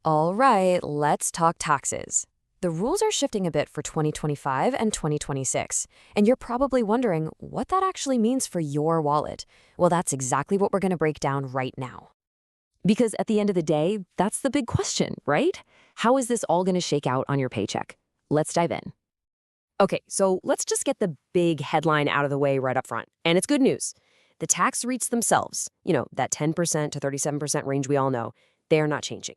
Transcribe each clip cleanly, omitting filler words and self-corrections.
All right, let's talk taxes. The rules are shifting a bit for 2025 and 2026, and you're probably wondering what that actually means for your wallet. Well, that's exactly what we're going to break down right now. Because at the end of the day, that's the big question, right? How is this all going to shake out on your paycheck? Let's dive in. Okay, so let's just get the big headline out of the way right up front. And it's good news. The tax rates themselves, that 10% to 37% range we all know, they are not changing.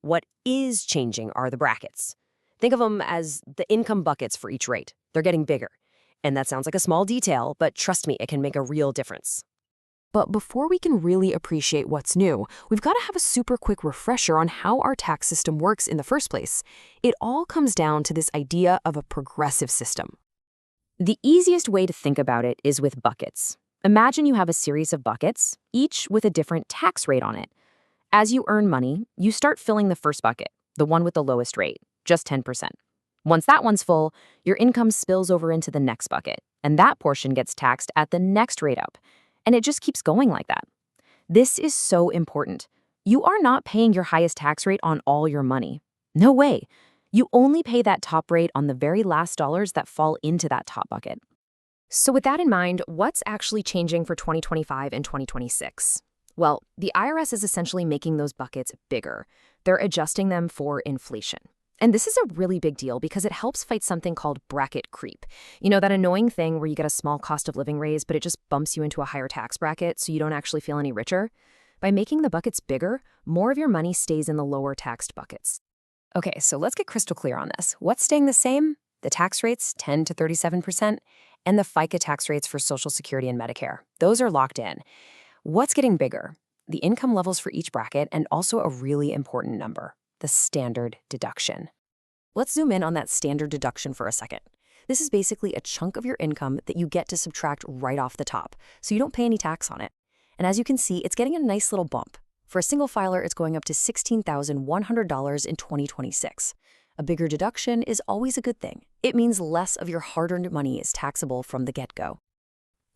What is changing are the brackets. Think of them as the income buckets for each rate. They're getting bigger. And that sounds like a small detail, but trust me, it can make a real difference. But before we can really appreciate what's new, we've got to have a super quick refresher on how our tax system works in the first place. It all comes down to this idea of a progressive system. The easiest way to think about it is with buckets. Imagine you have a series of buckets, each with a different tax rate on it. As you earn money, you start filling the first bucket, the one with the lowest rate, just 10%. Once that one's full, your income spills over into the next bucket, and that portion gets taxed at the next rate up. And it just keeps going like that. This is so important. You are not paying your highest tax rate on all your money. No way. You only pay that top rate on the very last dollars that fall into that top bucket. So with that in mind, what's actually changing for 2025 and 2026? Well, the IRS is essentially making those buckets bigger. They're adjusting them for inflation. And this is a really big deal because it helps fight something called bracket creep. That annoying thing where you get a small cost of living raise, but it just bumps you into a higher tax bracket so you don't actually feel any richer. By making the buckets bigger, more of your money stays in the lower taxed buckets. Okay, so let's get crystal clear on this. What's staying the same? The tax rates, 10 to 37%, and the FICA tax rates for Social Security and Medicare. Those are locked in. What's getting bigger? The income levels for each bracket and also a really important number, the standard deduction. Let's zoom in on that standard deduction for a second. This is basically a chunk of your income that you get to subtract right off the top, so you don't pay any tax on it. And as you can see, it's getting a nice little bump. For a single filer, it's going up to $16,100 in 2026. A bigger deduction is always a good thing. It means less of your hard-earned money is taxable from the get-go.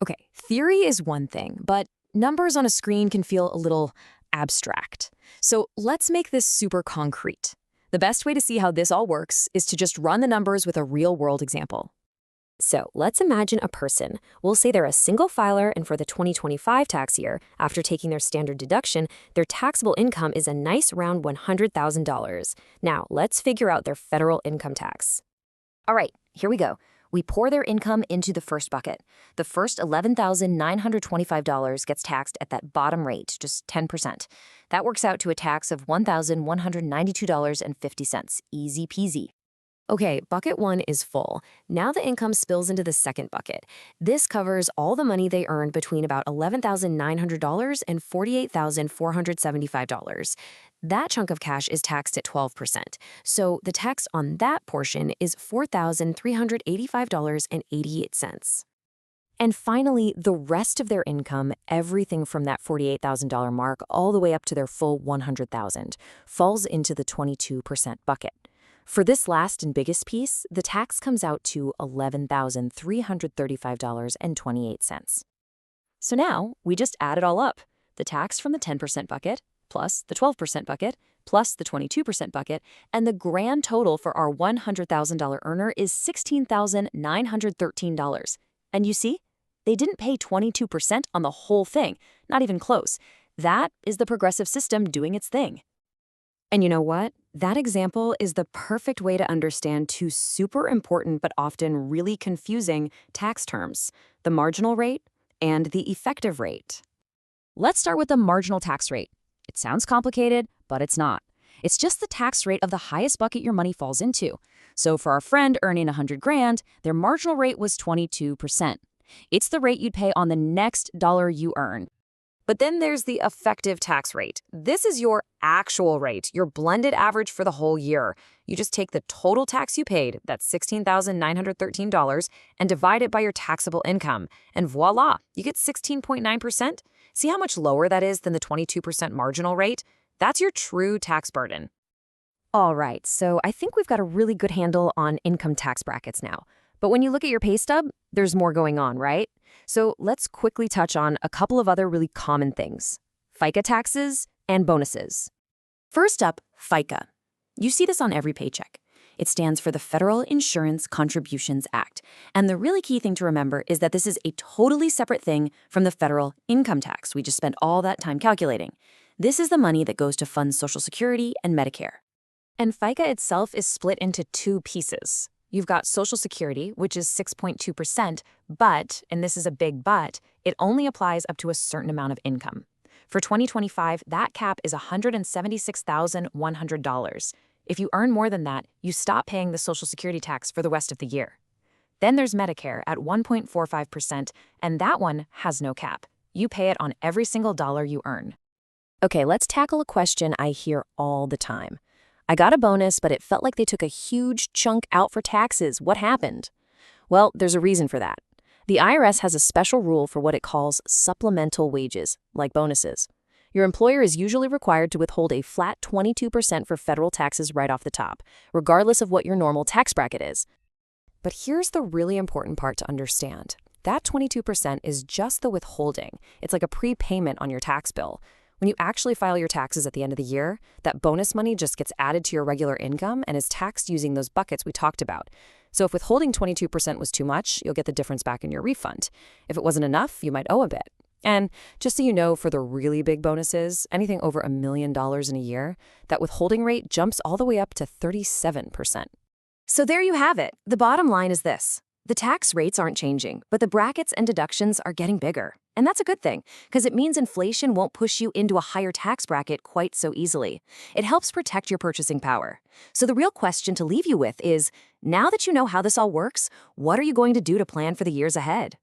Okay, theory is one thing, but numbers on a screen can feel a little abstract. So let's make this super concrete. The best way to see how this all works is to just run the numbers with a real-world example. So let's imagine a person. We'll say they're a single filer, and for the 2025 tax year, after taking their standard deduction, their taxable income is a nice round $100,000. Now, let's figure out their federal income tax. All right, here we go. We pour their income into the first bucket. The first $11,925 gets taxed at that bottom rate, just 10%. That works out to a tax of $1,192.50. Easy peasy. Okay, bucket one is full. Now the income spills into the second bucket. This covers all the money they earned between about $11,900 and $48,475. That chunk of cash is taxed at 12%. So the tax on that portion is $4,385.88. And finally, the rest of their income, everything from that $48,000 mark all the way up to their full $100,000, falls into the 22% bucket. For this last and biggest piece, the tax comes out to $11,335.28. So now we just add it all up. The tax from the 10% bucket, plus the 12% bucket, plus the 22% bucket, and the grand total for our $100,000 earner is $16,913. And you see, they didn't pay 22% on the whole thing, not even close. That is the progressive system doing its thing. And you know what? That example is the perfect way to understand two super important but often really confusing tax terms, the marginal rate and the effective rate. Let's start with the marginal tax rate. It sounds complicated, but it's not. It's just the tax rate of the highest bucket your money falls into. So for our friend earning $100,000, their marginal rate was 22%. It's the rate you'd pay on the next dollar you earn. But then there's the effective tax rate. This is your actual rate, your blended average for the whole year. You just take the total tax you paid, that's $16,913, and divide it by your taxable income. And voila, you get 16.9%. See how much lower that is than the 22% marginal rate? That's your true tax burden. All right, so I think we've got a really good handle on income tax brackets now. But when you look at your pay stub, there's more going on, right? So let's quickly touch on a couple of other really common things: FICA taxes and bonuses. First up, FICA. You see this on every paycheck. It stands for the Federal Insurance Contributions Act. And the really key thing to remember is that this is a totally separate thing from the federal income tax we just spent all that time calculating. This is the money that goes to fund Social Security and Medicare. And FICA itself is split into two pieces. You've got Social Security, which is 6.2%, but, and this is a big but, it only applies up to a certain amount of income. For 2025, that cap is $176,100. If you earn more than that, you stop paying the Social Security tax for the rest of the year. Then there's Medicare at 1.45%, and that one has no cap. You pay it on every single dollar you earn. Okay, let's tackle a question I hear all the time. I got a bonus, but it felt like they took a huge chunk out for taxes. What happened? Well, there's a reason for that. The IRS has a special rule for what it calls supplemental wages, like bonuses. Your employer is usually required to withhold a flat 22% for federal taxes right off the top, regardless of what your normal tax bracket is. But here's the really important part to understand. That 22% is just the withholding. It's like a prepayment on your tax bill. When you actually file your taxes at the end of the year, that bonus money just gets added to your regular income and is taxed using those buckets we talked about. So if withholding 22% was too much, you'll get the difference back in your refund. If it wasn't enough, you might owe a bit. And just so you know, for the really big bonuses, anything over $1 million in a year, that withholding rate jumps all the way up to 37%. So there you have it. The bottom line is this. The tax rates aren't changing, but the brackets and deductions are getting bigger. And that's a good thing, because it means inflation won't push you into a higher tax bracket quite so easily. It helps protect your purchasing power. So the real question to leave you with is, now that you know how this all works, what are you going to do to plan for the years ahead?